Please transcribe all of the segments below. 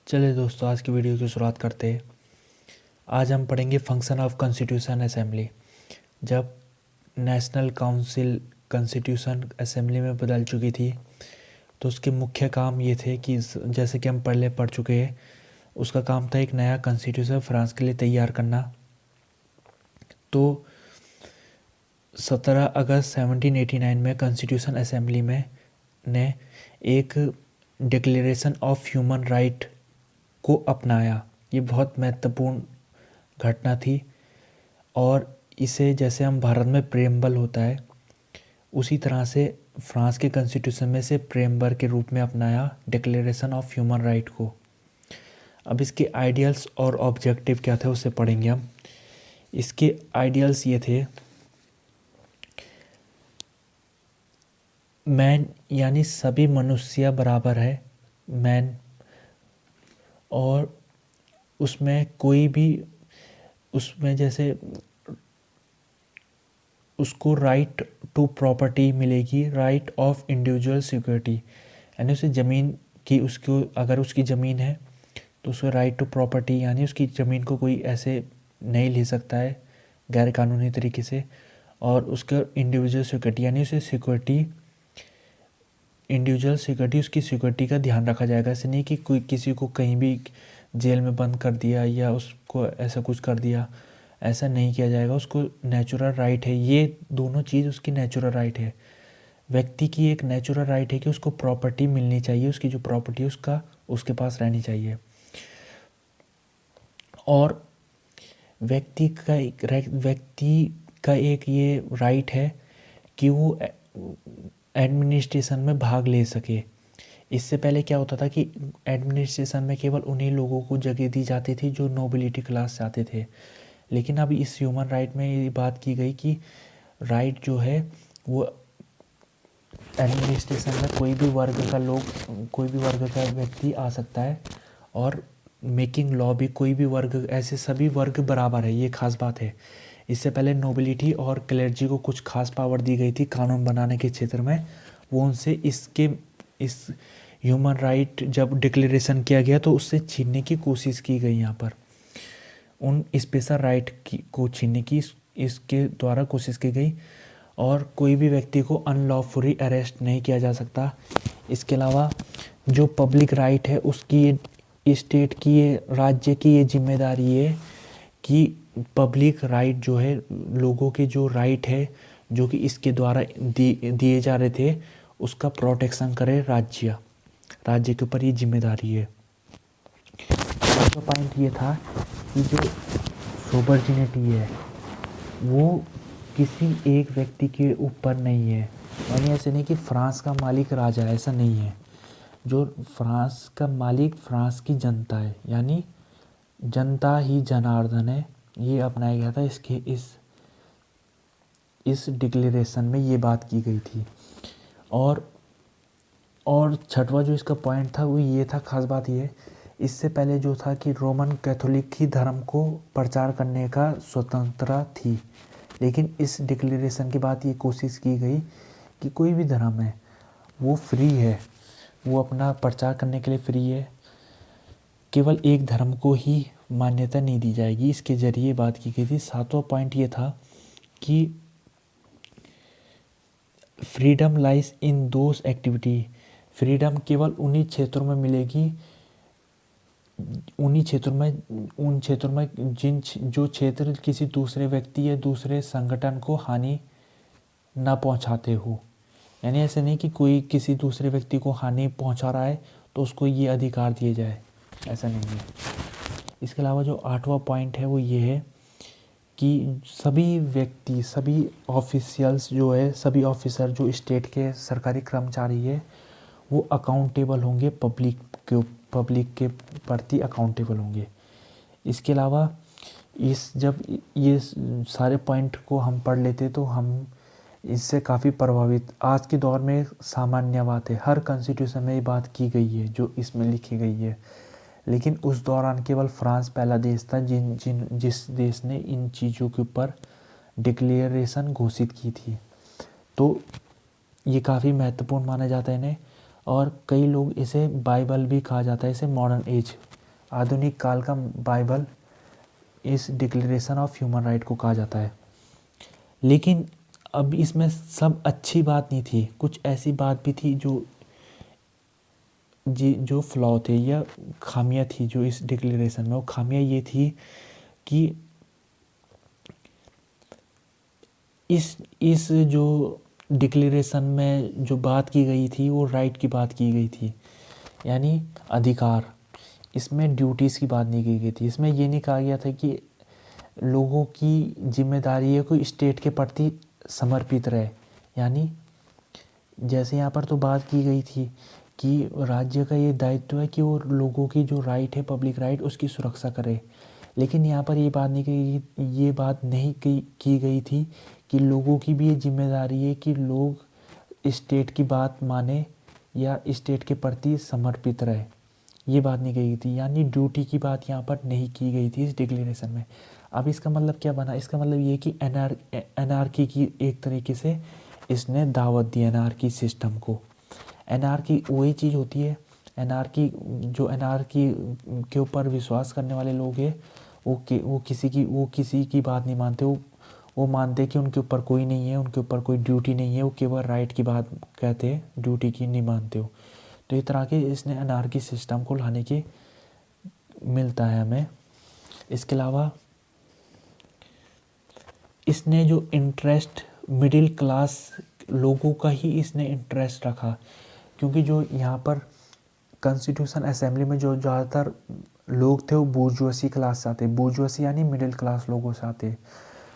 चलिए दोस्तों, आज की वीडियो की शुरुआत करते हैं। आज हम पढ़ेंगे फंक्शन ऑफ कॉन्स्टिट्यूशन असेंबली। जब नेशनल काउंसिल कॉन्स्टिट्यूशन असेंबली में बदल चुकी थी तो उसके मुख्य काम ये थे कि जैसे कि हम पहले पढ़ चुके हैं, उसका काम था एक नया कॉन्स्टिट्यूशन फ्रांस के लिए तैयार करना। तो 17 अगस्त 1789 में कॉन्स्टिट्यूशन असेंबली में ने एक डिक्लेरेशन ऑफ ह्यूमन राइट को अपनाया। ये बहुत महत्वपूर्ण घटना थी और इसे जैसे हम भारत में प्रेमबल होता है उसी तरह से फ्रांस के कॉन्स्टिट्यूशन में से प्रेमबर के रूप में अपनाया डिक्लेरेशन ऑफ ह्यूमन राइट को। अब इसके आइडियल्स और ऑब्जेक्टिव क्या थे उसे पढ़ेंगे हम। इसके आइडियल्स ये थे, मैन यानी सभी मनुष्य बराबर है, मैन, और उसमें कोई भी उसमें जैसे उसको राइट टू प्रॉपर्टी मिलेगी, राइट ऑफ इंडिविजुअल सिक्योरिटी, यानी उसे ज़मीन की उसको अगर उसकी ज़मीन है तो उसे राइट टू प्रॉपर्टी यानी उसकी ज़मीन को कोई ऐसे नहीं ले सकता है गैर कानूनी तरीके से। और उसका इंडिविजुअल सिक्योरिटी यानी उसे सिक्योरिटी, इंडिविजुअल सिक्योरिटी, उसकी सिक्योरिटी का ध्यान रखा जाएगा। ऐसे नहीं कि कोई किसी को कहीं भी जेल में बंद कर दिया या उसको ऐसा कुछ कर दिया, ऐसा नहीं किया जाएगा। उसको नेचुरल राइट है, ये दोनों चीज़ उसकी नेचुरल राइट है। व्यक्ति की एक नेचुरल राइट है कि उसको प्रॉपर्टी मिलनी चाहिए, उसकी जो प्रॉपर्टी है उसका उसके पास रहनी चाहिए। और व्यक्ति का एक ये राइट है कि वो एडमिनिस्ट्रेशन में भाग ले सके। इससे पहले क्या होता था कि एडमिनिस्ट्रेशन में केवल उन्हीं लोगों को जगह दी जाती थी जो नोबिलिटी क्लास से आते थे। लेकिन अब इस ह्यूमन राइट में ये बात की गई कि राइट जो है वो एडमिनिस्ट्रेशन में कोई भी वर्ग का व्यक्ति आ सकता है, और मेकिंग लॉ भी कोई भी वर्ग, ऐसे सभी वर्ग बराबर है, ये खास बात है। इससे पहले नोबिलिटी और क्लर्जी को कुछ खास पावर दी गई थी कानून बनाने के क्षेत्र में, वो उनसे इस ह्यूमन राइट जब डिक्लेरेशन किया गया तो उससे छीनने की कोशिश की गई। यहाँ पर उन स्पेशल राइट को छीनने की इसके द्वारा कोशिश की गई, और कोई भी व्यक्ति को अनलॉफुली अरेस्ट नहीं किया जा सकता। इसके अलावा जो पब्लिक राइट है उसकी स्टेट की, ये राज्य की ये जिम्मेदारी है कि पब्लिक राइट जो है, लोगों के जो राइट है जो कि इसके द्वारा दिए जा रहे थे, उसका प्रोटेक्शन करे राज्य के ऊपर ये जिम्मेदारी है। दूसरा पॉइंट ये था कि जो सोवर्जिनिटी है वो किसी एक व्यक्ति के ऊपर नहीं है, यानी ऐसे नहीं कि फ्रांस का मालिक राजा है, ऐसा नहीं है। जो फ्रांस का मालिक फ्रांस की जनता है, यानी जनता ही जनार्दन है, ये अपनाया गया था इसके इस डिक्लेरेशन में ये बात की गई थी। और छठवां जो इसका पॉइंट था वो ये था, खास बात ये, इससे पहले जो था कि रोमन कैथोलिक ही धर्म को प्रचार करने का स्वतंत्रता थी, लेकिन इस डिक्लेरेशन के बाद ये कोशिश की गई कि कोई भी धर्म है वो फ्री है, वो अपना प्रचार करने के लिए फ्री है, केवल एक धर्म को ही मान्यता नहीं दी जाएगी। इसके जरिए बात की गई थी। सातवां पॉइंट ये था कि freedom lies in those activity, freedom केवल उन्हीं क्षेत्रों में मिलेगी, उन क्षेत्रों में जो क्षेत्र किसी दूसरे व्यक्ति या दूसरे संगठन को हानि ना पहुंचाते हो। यानी ऐसे नहीं कि कोई किसी दूसरे व्यक्ति को हानि पहुंचा रहा है तो उसको ये अधिकार दिए जाए, ऐसा नहीं है। इसके अलावा जो आठवां पॉइंट है वो ये है कि सभी व्यक्ति, सभी ऑफिशियल्स जो है, सभी ऑफिसर जो स्टेट के सरकारी कर्मचारी है वो अकाउंटेबल होंगे, पब्लिक के प्रति अकाउंटेबल होंगे। इसके अलावा जब ये सारे पॉइंट को हम पढ़ लेते तो हम इससे काफ़ी प्रभावित, आज के दौर में सामान्य बात है, हर कॉन्स्टिट्यूशन में ये बात की गई है जो इसमें लिखी गई है, लेकिन उस दौरान केवल फ्रांस पहला देश था जिस देश ने इन चीज़ों के ऊपर डिक्लेरेशन घोषित की थी। तो ये काफ़ी महत्वपूर्ण माना जाता है इन्हें, और कई लोग इसे बाइबल भी कहा जाता है, इसे मॉडर्न एज आधुनिक काल का बाइबल इस डिक्लेरेशन ऑफ ह्यूमन राइट को कहा जाता है। लेकिन अब इसमें सब अच्छी बात नहीं थी, कुछ ऐसी बात भी थी जो फ्लॉ थे या खामियां थी जो इस डिक्लेरेशन में। वो खामियां ये थी कि इस जो डिक्लेरेशन में जो बात की गई थी वो राइट की बात की गई थी, यानी अधिकार। इसमें ड्यूटीज़ की बात नहीं की गई थी। इसमें ये नहीं कहा गया था कि लोगों की जिम्मेदारी है कोई स्टेट के प्रति समर्पित रहे, यानी जैसे यहाँ पर तो बात की गई थी कि राज्य का ये दायित्व है कि वो लोगों की जो राइट है, पब्लिक राइट, उसकी सुरक्षा करे। लेकिन यहाँ पर ये बात नहीं की गई थी कि लोगों की भी ये जिम्मेदारी है कि लोग स्टेट की बात माने या स्टेट के प्रति समर्पित रहे। ये बात नहीं कही गई थी, यानी ड्यूटी की बात यहाँ पर नहीं की गई थी इस डिक्लेरेशन में। अब इसका मतलब क्या बना? इसका मतलब ये कि एनार्की की एक तरीके से इसने दावत दी, एनार्की सिस्टम को। एनार्की वही चीज़ होती है, एनार्की के ऊपर विश्वास करने वाले लोग हैं वो किसी की बात नहीं मानते। वो मानते कि उनके ऊपर कोई नहीं है, उनके ऊपर कोई ड्यूटी नहीं है, वो केवल राइट की बात कहते हैं, ड्यूटी की नहीं मानते हो। तो इस तरह के इसने एनार्की सिस्टम को लाने के मिलता है हमें। इसके अलावा इसने जो इंटरेस्ट मिडिल क्लास लोगों का ही इसने इंटरेस्ट रखा, क्योंकि जो यहाँ पर कॉन्स्टिट्यूशन असेंबली में जो ज़्यादातर लोग थे वो बूर्जुआसी क्लास से आते, बूर्जुआसी यानी मिडिल क्लास लोगों से आते।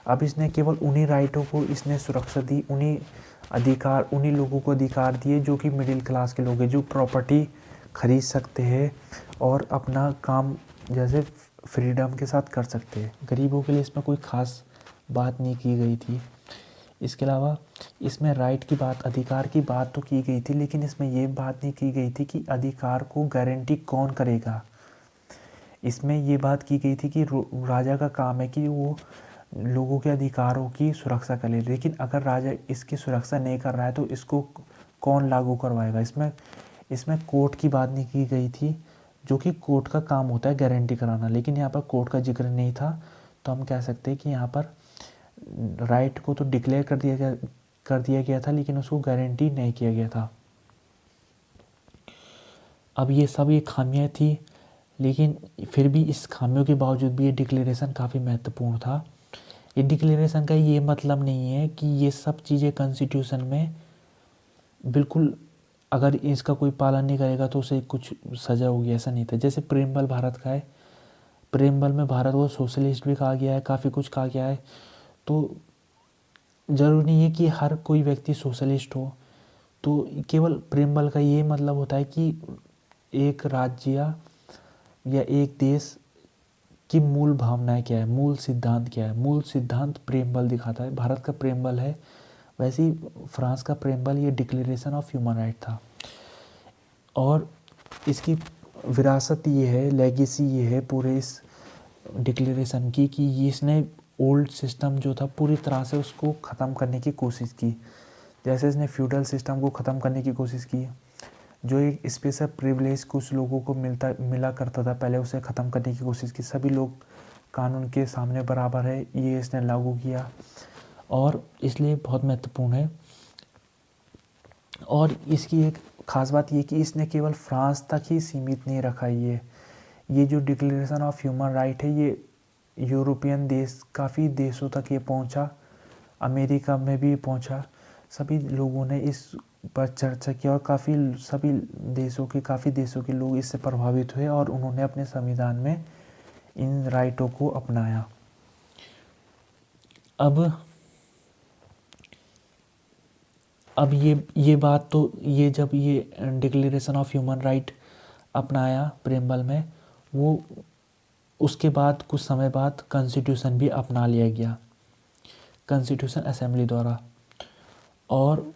अब इसने केवल उन्हीं राइटों को इसने सुरक्षा दी, उन्हीं लोगों को अधिकार दिए जो कि मिडिल क्लास के लोग हैं, जो प्रॉपर्टी खरीद सकते हैं और अपना काम जैसे फ्रीडम के साथ कर सकते हैं। गरीबों के लिए इसमें कोई ख़ास बात नहीं की गई थी। इसके अलावा इसमें राइट की बात, अधिकार की बात तो की गई थी, लेकिन इसमें ये बात नहीं की गई थी कि अधिकार को गारंटी कौन करेगा। इसमें ये बात की गई थी कि राजा का काम है कि वो लोगों के अधिकारों की सुरक्षा करे, लेकिन अगर राजा इसकी सुरक्षा नहीं कर रहा है तो इसको कौन लागू करवाएगा। इसमें कोर्ट की बात नहीं की गई थी, जो कि कोर्ट का काम होता है गारंटी कराना, लेकिन यहाँ पर कोर्ट का जिक्र नहीं था। तो हम कह सकते हैं कि यहाँ पर राइट को तो डिक्लेयर कर दिया गया था, लेकिन उसको गारंटी नहीं किया गया था। अब ये खामियां थी, लेकिन फिर भी इस खामियों के बावजूद भी ये डिक्लेरेशन काफ़ी महत्वपूर्ण था। ये डिक्लेरेशन का ये मतलब नहीं है कि ये सब चीज़ें कॉन्स्टिट्यूशन में बिल्कुल, अगर इसका कोई पालन नहीं करेगा तो उसे कुछ सज़ा होगी, ऐसा नहीं था। जैसे प्रेमबल भारत का है, प्रेमबल में भारत को सोशलिस्ट भी कहा गया है, काफ़ी कुछ कहा गया है। तो ज़रूरी नहीं है कि हर कोई व्यक्ति सोशलिस्ट हो। तो केवल प्रेमबल का ये मतलब होता है कि एक राज्य या एक देश की मूल भावनाएं क्या है, मूल सिद्धांत क्या है। मूल सिद्धांत प्रेमबल दिखाता है, भारत का प्रेमबल है। वैसे ही फ्रांस का प्रेमबल ये डिक्लेरेशन ऑफ ह्यूमन राइट था। और इसकी विरासत ये है, लेगेसी ये है पूरे इस डिक्लेरेशन की, कि इसने ओल्ड सिस्टम जो था पूरी तरह से उसको ख़त्म करने की कोशिश की। जैसे इसने फ्यूडल सिस्टम को ख़त्म करने की कोशिश की, जो एक स्पेशल प्रिविलेज कुछ लोगों को मिला करता था पहले, उसे ख़त्म करने की कोशिश की। सभी लोग कानून के सामने बराबर है, ये इसने लागू किया, और इसलिए बहुत महत्वपूर्ण है। और इसकी एक ख़ास बात ये कि इसने केवल फ्रांस तक ही सीमित नहीं रखा। ये जो डिक्लेरेशन ऑफ ह्यूमन राइट है, ये यूरोपियन देश, काफ़ी देशों तक ये पहुंचा, अमेरिका में भी पहुंचा। सभी लोगों ने इस पर चर्चा की और काफ़ी देशों के लोग इससे प्रभावित हुए और उन्होंने अपने संविधान में इन राइटों को अपनाया। अब ये बात तो, ये जब ये डिक्लेरेशन ऑफ ह्यूमन राइट अपनाया प्रेमबल में, वो उसके बाद कुछ समय बाद कॉन्स्टिट्यूशन भी अपना लिया गया कॉन्स्टिट्यूशन असेंबली द्वारा। और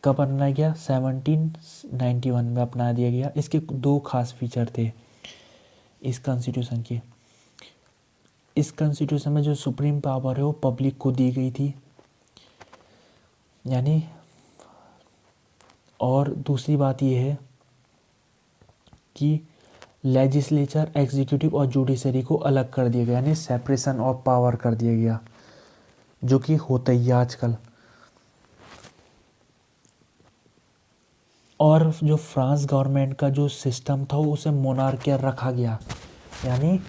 कब अपनाया गया? 1791 में अपना दिया गया। इसके दो खास फीचर थे इस कॉन्स्टिट्यूशन के। इस कॉन्स्टिट्यूशन में जो सुप्रीम पावर है वो पब्लिक को दी गई थी, यानी, और दूसरी बात ये है कि लेजिस्लेचर, एग्जीक्यूटिव और जुडिशरी को अलग कर दिया गया, यानी सेपरेशन ऑफ पावर कर दिया गया, जो कि होता ही है आजकल। और जो फ्रांस गवर्नमेंट का जो सिस्टम था उसे मोनार्किया रखा गया, यानी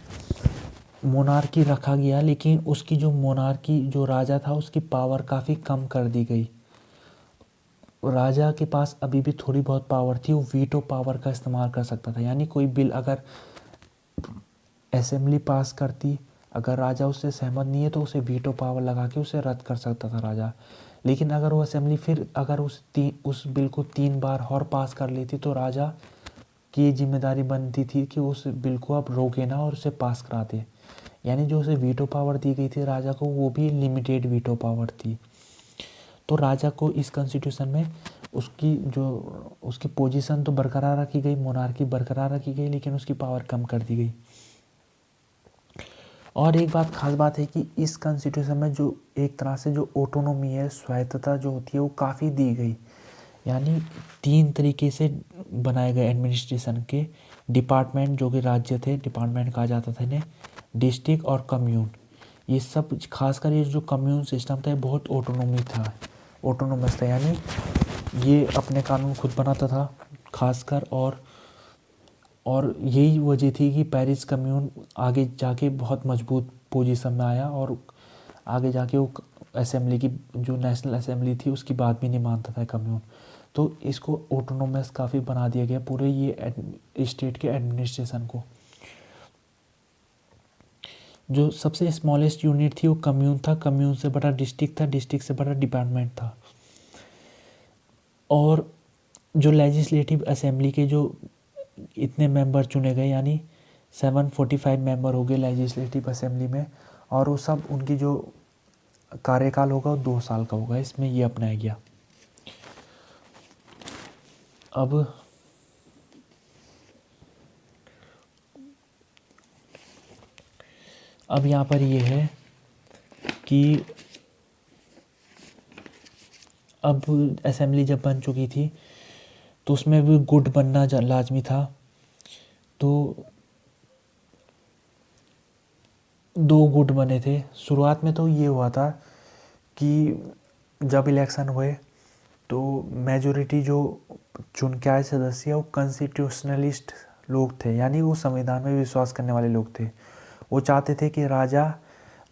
मोनार्की रखा गया, लेकिन उसकी जो मोनार्की जो राजा था उसकी पावर काफ़ी कम कर दी गई। राजा के पास अभी भी थोड़ी बहुत पावर थी, वो वीटो पावर का इस्तेमाल कर सकता था, यानी कोई बिल अगर असेंबली पास करती, अगर राजा उससे सहमत नहीं है तो उसे वीटो पावर लगा के उसे रद्द कर सकता था राजा। लेकिन अगर वो असेंबली फिर अगर उस बिल को 3 बार और पास कर लेती तो राजा की ये जिम्मेदारी बनती थी कि उस बिल को अब रोके ना और उसे पास करा दे, यानी जो उसे वीटो पावर दी गई थी राजा को वो भी लिमिटेड वीटो पावर थी। तो राजा को इस कॉन्स्टिट्यूशन में उसकी पोजीशन तो बरकरार रखी गई, मोनार्की बरकरार रखी गई, लेकिन उसकी पावर कम कर दी गई। और एक बात खास बात है कि इस कॉन्स्टिट्यूशन में जो एक तरह से जो ऑटोनोमी है, स्वायत्तता जो होती है वो काफ़ी दी गई, यानी 3 तरीके से बनाए गए एडमिनिस्ट्रेशन के डिपार्टमेंट, जो कि राज्य थे, डिपार्टमेंट कहा जाता था इन्हें, डिस्ट्रिक्ट और कम्यून। ये सब खासकर ये जो कम्यून सिस्टम था ये बहुत ऑटोनोमस था, यानी ये अपने कानून खुद बनाता था खासकर। और यही वजह थी कि पेरिस कम्यून आगे जाके बहुत मजबूत पोजीशन में आया, और आगे जाके वो असेंबली की जो नेशनल असेंबली थी उसकी बात भी नहीं मानता था कम्यून। तो इसको ऑटोनोमस काफ़ी बना दिया गया पूरे ये स्टेट के एडमिनिस्ट्रेशन को। जो सबसे स्मॉलेस्ट यूनिट थी वो कम्यून था, कम्यून से बड़ा डिस्ट्रिक्ट था, डिस्ट्रिक्ट से बड़ा डिपार्टमेंट था। और जो लेजिस्लेटिव असेंबली के जो इतने मेंबर चुने गए, यानी 745 मेंबर हो गए लेजिस्लेटिव असेंबली में, और वो सब उनकी जो कार्यकाल होगा वो 2 साल का होगा, इसमें ये अपनाया गया। अब यहाँ पर ये है कि अब असेंबली जब बन चुकी थी तो उसमें भी गुट बनना लाजमी था। तो 2 गुट बने थे। शुरुआत में तो ये हुआ था कि जब इलेक्शन हुए तो मेजॉरिटी जो चुन के आए सदस्य वो कॉन्स्टिट्यूशनलिस्ट लोग थे, यानी वो संविधान में विश्वास करने वाले लोग थे। वो चाहते थे कि राजा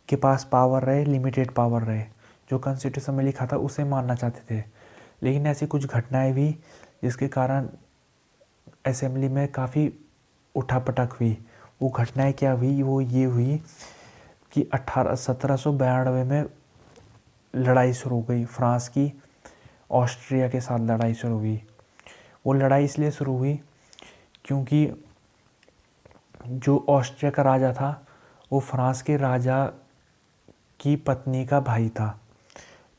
के पास पावर रहे, लिमिटेड पावर रहे, जो कॉन्स्टिट्यूशन में लिखा था उसे मानना चाहते थे। लेकिन ऐसी कुछ घटनाएं भी जिसके कारण असेंबली में काफ़ी उठापटक हुई। वो घटनाएं क्या हुई, वो ये हुई कि 1792 में लड़ाई शुरू हो गई, फ्रांस की ऑस्ट्रिया के साथ लड़ाई शुरू हुई। वो लड़ाई इसलिए शुरू हुई क्योंकि जो ऑस्ट्रिया का राजा था वो फ्रांस के राजा की पत्नी का भाई था।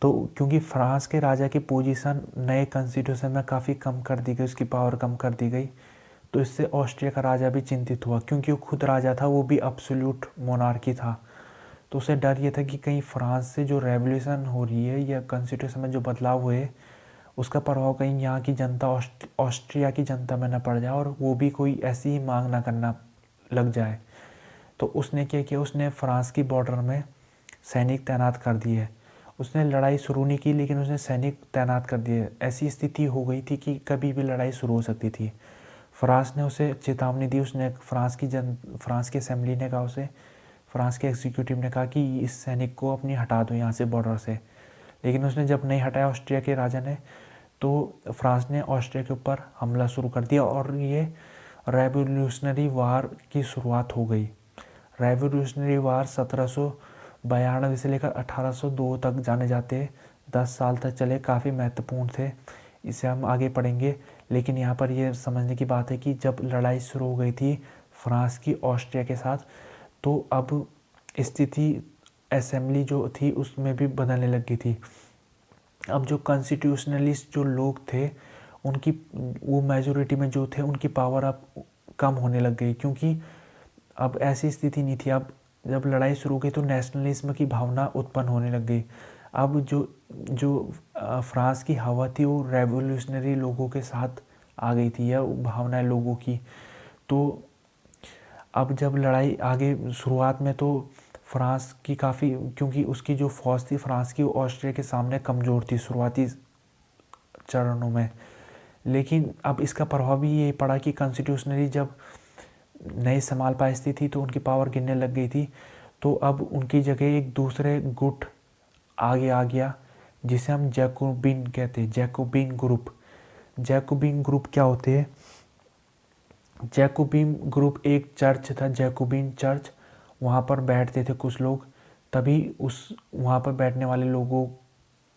तो क्योंकि फ्रांस के राजा की पोजीशन नए कॉन्स्टिट्यूशन में काफ़ी कम कर दी गई, उसकी पावर कम कर दी गई, तो इससे ऑस्ट्रिया का राजा भी चिंतित हुआ, क्योंकि वो खुद राजा था, वो भी अब्सोल्यूट मोनार्की था। तो उसे डर ये था कि कहीं फ्रांस से जो रेवोल्यूशन हो रही है या कॉन्स्टिट्यूशन में जो बदलाव हुए उसका प्रभाव कहीं यहाँ की जनता ऑस्ट्रिया की जनता में न पड़ जाए और वो भी कोई ऐसी ही मांग ना करना लग जाए। तो उसने क्या किया, उसने फ्रांस की बॉर्डर में सैनिक तैनात कर दिए। उसने लड़ाई शुरू नहीं की, लेकिन उसने सैनिक तैनात कर दिए। ऐसी स्थिति हो गई थी कि कभी भी लड़ाई शुरू हो सकती थी। फ्रांस ने उसे चेतावनी दी, उसने फ्रांस की असेंबली ने कहा उसे, फ्रांस के एग्जीक्यूटिव ने कहा कि इस सैनिक को अपनी हटा दो यहाँ से बॉर्डर से। लेकिन उसने जब नहीं हटाया ऑस्ट्रिया के राजा ने, तो फ्रांस ने ऑस्ट्रिया के ऊपर हमला शुरू कर दिया और ये रेवोल्यूशनरी वार की शुरुआत हो गई। रेवोल्यूशनरी वार 1792 से लेकर 1802 तक जाने जाते 10 साल तक चले, काफ़ी महत्वपूर्ण थे, इसे हम आगे पढ़ेंगे। लेकिन यहाँ पर ये समझने की बात है कि जब लड़ाई शुरू हो गई थी फ्रांस की ऑस्ट्रिया के साथ, तो अब स्थिति असेंबली जो थी उसमें भी बदलने लग गई थी। अब जो कॉन्स्टिट्यूशनलिस्ट जो लोग थे उनकी वो मेजॉरिटी में जो थे उनकी पावर अब कम होने लग गई, क्योंकि अब ऐसी स्थिति नहीं थी। अब जब लड़ाई शुरू हो गई तो नेशनलिज्म की भावना उत्पन्न होने लग गई। अब जो फ्रांस की हवा थी वो रेवोल्यूशनरी लोगों के साथ आ गई थी, या भावनाएं लोगों की। तो अब जब लड़ाई आगे शुरुआत में तो फ्रांस की काफ़ी, क्योंकि उसकी जो फौज थी फ्रांस की, ऑस्ट्रिया के सामने कमज़ोर थी शुरुआती चरणों में। लेकिन अब इसका प्रभाव भी ये पड़ा कि कॉन्स्टिट्यूशनली जब नई समाल पायस्ती थी तो उनकी पावर गिरने लग गई थी। तो अब उनकी जगह एक दूसरे गुट आगे आ गया जिसे हम जैकोबिन कहते हैं, जैकोबिन ग्रुप। जैकोबिन ग्रुप क्या होते हैं? जैकोबिन ग्रुप एक चर्च था, जैकोबिन चर्च। वहाँ पर बैठते थे कुछ लोग, तभी उस वहाँ पर बैठने वाले लोगों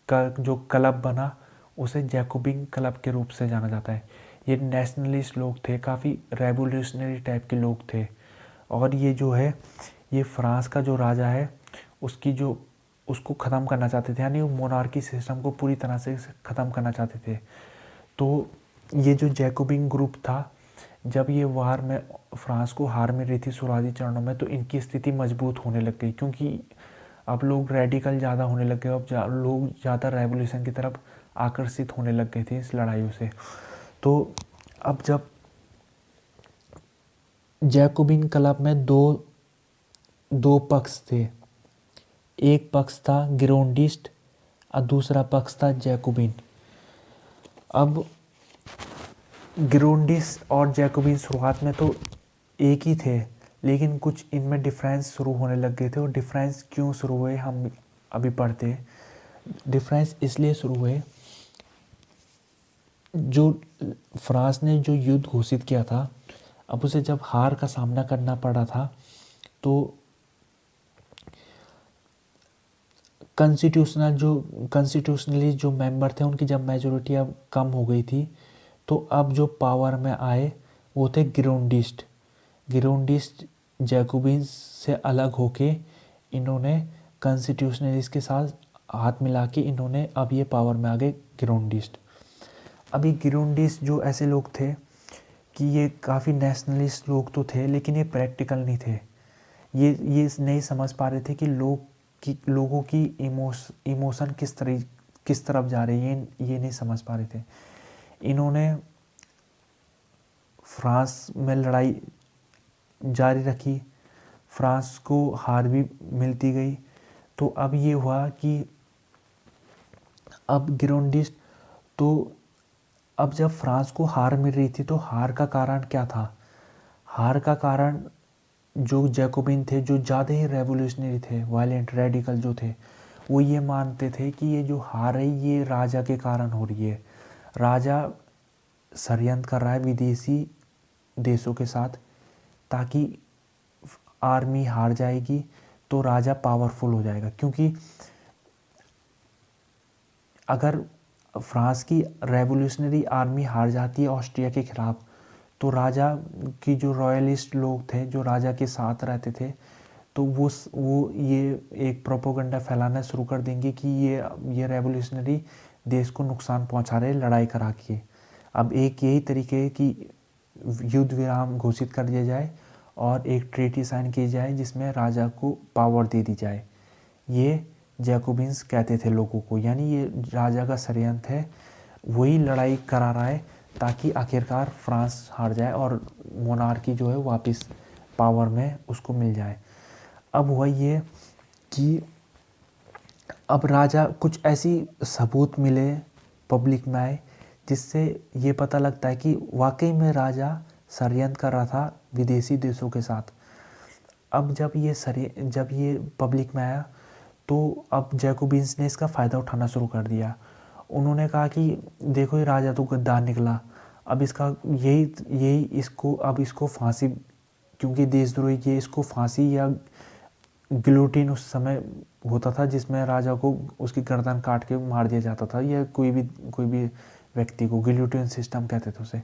का जो क्लब बना उसे जैकोबिन क्लब के रूप से जाना जाता है। ये नेशनलिस्ट लोग थे, काफ़ी रेवोल्यूशनरी टाइप के लोग थे। और ये जो है, ये फ्रांस का जो राजा है उसकी जो उसको ख़त्म करना चाहते थे, यानी वो मोनार्की सिस्टम को पूरी तरह से ख़त्म करना चाहते थे। तो ये जो जैकोबिन ग्रुप था, जब ये वार में फ्रांस को हार मिल रही थी शुरुआती चरणों में, तो इनकी स्थिति मजबूत होने लग गई, क्योंकि अब लोग रेडिकल ज़्यादा होने लग गए। अब लोग ज़्यादा रेवोल्यूशन की तरफ आकर्षित होने लग गए थे इस लड़ाइयों से। तो अब जब जैकोबिन क्लब में दो पक्ष थे, एक पक्ष था गिरोंडिस्ट और दूसरा पक्ष था जैकोबिन। अब गिरोंडिस्ट और जैकोबिन शुरुआत में तो एक ही थे, लेकिन कुछ इनमें डिफरेंस शुरू होने लग गए थे। और डिफरेंस क्यों शुरू हुए हम अभी पढ़ते हैं। डिफरेंस इसलिए शुरू हुए, जो फ्रांस ने जो युद्ध घोषित किया था, अब उसे जब हार का सामना करना पड़ा था, तो कॉन्स्टिट्यूशनली जो मेंबर थे उनकी जब मेजोरिटी अब कम हो गई थी, तो अब जो पावर में आए वो थे गिरोंडिस्ट। गिरोंडिस्ट जैकोबिन से अलग होके इन्होंने कॉन्स्टिट्यूशनलिस्ट के साथ हाथ मिला के इन्होंने अब ये पावर में आ गए गिरोंडिस्ट। अभी गिरोंडिस्ट जो ऐसे लोग थे कि ये काफ़ी नेशनलिस्ट लोग तो थे, लेकिन ये प्रैक्टिकल नहीं थे। ये नहीं समझ पा रहे थे कि लोगों की इमोशन किस तरफ जा रही है, ये नहीं समझ पा रहे थे। इन्होंने फ्रांस में लड़ाई जारी रखी, फ्रांस को हार भी मिलती गई। तो अब ये हुआ कि अब गिरोंडिस्ट, तो अब जब फ्रांस को हार मिल रही थी तो हार का कारण क्या था? हार का कारण जो जैकोबिन थे, जो ज़्यादा ही रेवोल्यूशनरी थे, वायलेंट रेडिकल जो थे, वो ये मानते थे कि ये जो हार है ये राजा के कारण हो रही है। राजा षड्यंत्र कर रहा है विदेशी देशों के साथ, ताकि आर्मी हार जाएगी तो राजा पावरफुल हो जाएगा। क्योंकि अगर फ्रांस की रेवोल्यूशनरी आर्मी हार जाती है ऑस्ट्रिया के खिलाफ, तो राजा की जो रॉयलिस्ट लोग थे, जो राजा के साथ रहते थे, तो वो ये एक प्रोपोगंडा फैलाना शुरू कर देंगे कि ये रेवोल्यूशनरी देश को नुकसान पहुंचा रहे लड़ाई करा के। अब एक यही तरीके है कि युद्ध विराम घोषित कर दिया जाए और एक ट्रीटी साइन की जाए जिसमें राजा को पावर दे दी जाए। ये जैकोबिन्स कहते थे लोगों को, यानी ये राजा का षड्यंत्र है, वही लड़ाई करा रहा है ताकि आखिरकार फ्रांस हार जाए और मोनार्की जो है वापस पावर में उसको मिल जाए। अब हुआ ये कि अब राजा कुछ ऐसी सबूत मिले पब्लिक में आए जिससे ये पता लगता है कि वाकई में राजा षड्यंत्र कर रहा था विदेशी देशों के साथ। अब जब ये पब्लिक में आया तो अब जैकोबिन्स ने इसका फ़ायदा उठाना शुरू कर दिया। उन्होंने कहा कि देखो ये राजा तो गद्दार निकला, अब इसका यही इसको फांसी, क्योंकि देशद्रोही, ये इसको फांसी या गिलोटिन उस समय होता था जिसमें राजा को उसकी गर्दन काट के मार दिया जाता था, या कोई भी व्यक्ति को गिलोटिन सिस्टम कहते थे उसे।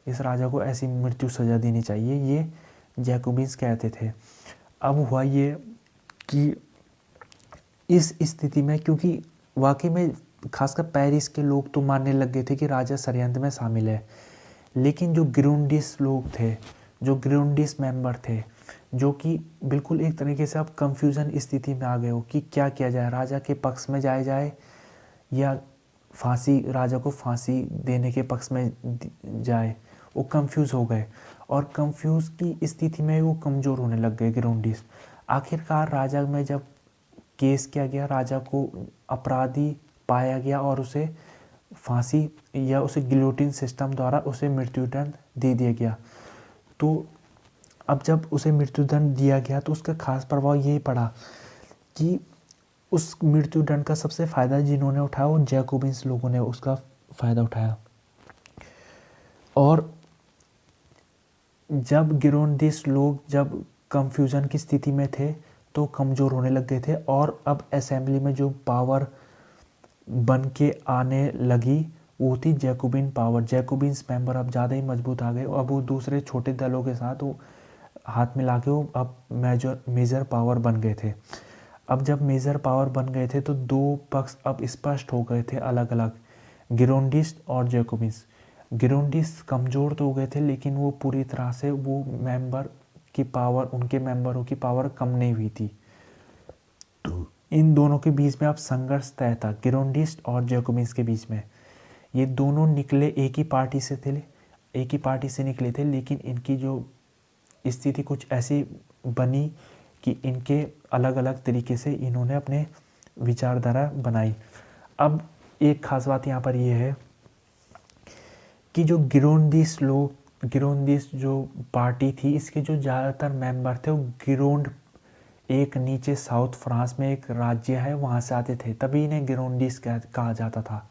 इस राजा को ऐसी मृत्यु सज़ा देनी चाहिए, ये जैकोबिन्स कहते थे। अब हुआ ये कि इस स्थिति में, क्योंकि वाकई में खासकर पेरिस के लोग तो मानने लग गए थे कि राजा षड्यंत्र में शामिल है, लेकिन जो गिरोंडिस्ट लोग थे, जो गिरोंडिस्ट मेंबर थे, जो कि बिल्कुल एक तरीके से अब कंफ्यूजन स्थिति में आ गए हो कि क्या किया जाए, राजा के पक्ष में जाए या राजा को फांसी देने के पक्ष में जाए, वो कंफ्यूज हो गए। और कंफ्यूज की स्थिति में वो कमज़ोर होने लग गए गिरोंडिस। आखिरकार राजा में जब केस किया गया, राजा को अपराधी पाया गया और उसे फांसी या उसे गिलोटिन सिस्टम द्वारा उसे मृत्युदंड दे दिया गया। तो अब जब उसे मृत्युदंड दिया गया तो उसका खास प्रभाव यही पड़ा कि उस मृत्युदंड का सबसे फ़ायदा जिन्होंने उठाया वो जैकोबिन्स लोगों ने उसका फ़ायदा उठाया। और जब गिरोंडिस लोग जब कंफ्यूजन की स्थिति में थे तो कमज़ोर होने लग गए थे, और अब असेंबली में जो पावर बन के आने लगी वो थी जैकोबिन पावर। जैकोबिन्स मेंबर अब ज़्यादा ही मजबूत आ गए। अब वो दूसरे छोटे दलों के साथ वो हाथ मिला के वो अब मेजर पावर बन गए थे। अब जब मेजर पावर बन गए थे तो दो पक्ष अब स्पष्ट हो गए थे अलग अलग, गिरोंडिस और जैकोबिन्स। गिरोंडिस कमज़ोर तो हो गए थे लेकिन वो पूरी तरह से वो मेंबर की पावर, उनके मेंबरों की पावर कम नहीं हुई थी। तो इन दोनों के बीच में अब संघर्ष तय था, गिरोंडिस और जैकोबिन्स के बीच में। ये दोनों निकले एक ही पार्टी से निकले थे, लेकिन इनकी जो स्थिति कुछ ऐसी बनी कि इनके अलग अलग तरीके से इन्होंने अपने विचारधारा बनाई। अब एक खास बात यहाँ पर यह है कि जो गिरोंडिस जो पार्टी थी, इसके जो ज़्यादातर मेंबर थे वो गिरोंड, एक नीचे साउथ फ्रांस में एक राज्य है वहाँ से आते थे, तभी इन्हें गिरोंडिस कहा जाता था।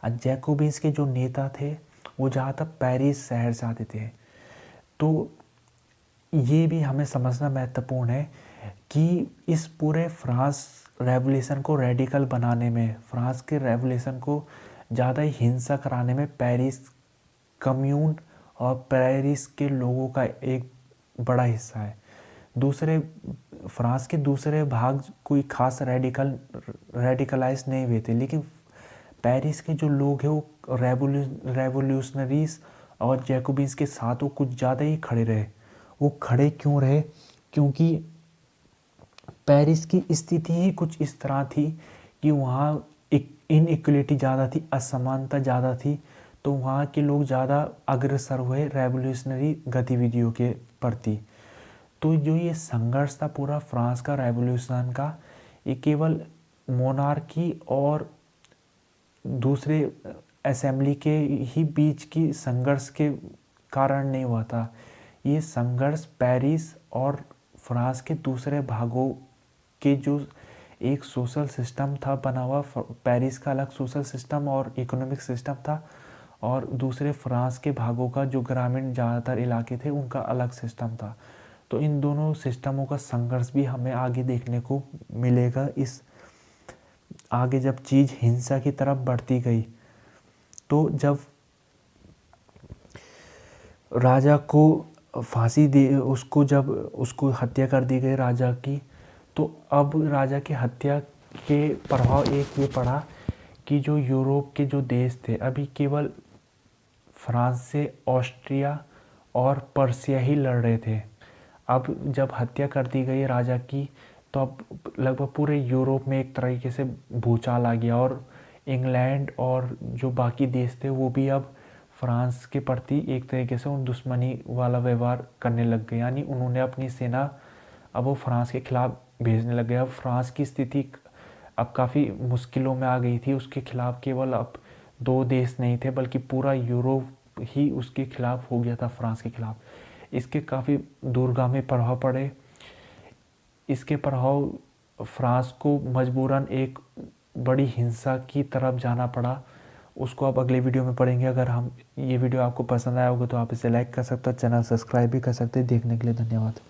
जैकोबिन्स के जो नेता थे वो ज़्यादातर पेरिस शहर से आते थे। तो ये भी हमें समझना महत्वपूर्ण है कि इस पूरे फ्रांस रेवोल्यूशन को रेडिकल बनाने में, फ्रांस के रेवोल्यूशन को ज़्यादा ही हिंसक कराने में पेरिस कम्यून और पेरिस के लोगों का एक बड़ा हिस्सा है। फ्रांस के दूसरे भाग कोई खास रेडिकलाइज नहीं हुए थे, लेकिन पेरिस के जो लोग हैं वो रेवोल्यूशनरीज और जैकोबिन्स के साथ वो कुछ ज़्यादा ही खड़े रहे। वो खड़े क्यों रहे? क्योंकि पेरिस की स्थिति ही कुछ इस तरह थी कि वहाँ इनइक्वलिटी ज़्यादा थी, असमानता ज़्यादा थी, तो वहाँ के लोग ज़्यादा अग्रसर हुए रेवोल्यूशनरी गतिविधियों के प्रति। तो जो ये संघर्ष था पूरा फ्रांस का रेवोल्यूशन का, ये केवल मोनार्की और दूसरे असेंबली के ही बीच की संघर्ष के कारण नहीं हुआ था। ये संघर्ष पेरिस और फ्रांस के दूसरे भागों के जो एक सोशल सिस्टम था बना हुआ, पेरिस का अलग सोशल सिस्टम और इकोनॉमिक सिस्टम था, और दूसरे फ्रांस के भागों का जो ग्रामीण ज़्यादातर इलाके थे उनका अलग सिस्टम था। तो इन दोनों सिस्टमों का संघर्ष भी हमें आगे देखने को मिलेगा। इस आगे जब चीज़ हिंसा की तरफ बढ़ती गई, तो जब राजा को फांसी दे, जब उसको हत्या कर दी गई राजा की, तो अब राजा की हत्या के प्रभाव एक ये पड़ा कि जो यूरोप के जो देश थे, अभी केवल फ्रांस से ऑस्ट्रिया और पर्सिया ही लड़ रहे थे। अब जब हत्या कर दी गई राजा की, तो अब लगभग पूरे यूरोप में एक तरीके से भूचाल आ गया, और इंग्लैंड और जो बाकी देश थे वो भी अब फ्रांस के प्रति एक तरीके से उन दुश्मनी वाला व्यवहार करने लग गए। यानी उन्होंने अपनी सेना अब वो फ्रांस के खिलाफ भेजने लग गए। अब फ्रांस की स्थिति अब काफ़ी मुश्किलों में आ गई थी। उसके खिलाफ केवल अब दो देश नहीं थे, बल्कि पूरा यूरोप ही उसके खिलाफ हो गया था, फ्रांस के खिलाफ। इसके काफ़ी दूरगामी प्रभाव पड़े। इसके प्रभाव फ्रांस को मजबूरन एक बड़ी हिंसा की तरफ जाना पड़ा। उसको आप अगले वीडियो में पढ़ेंगे। अगर ये वीडियो आपको पसंद आया होगा तो आप इसे लाइक कर सकते हो, चैनल सब्सक्राइब भी कर सकते हैं। देखने के लिए धन्यवाद।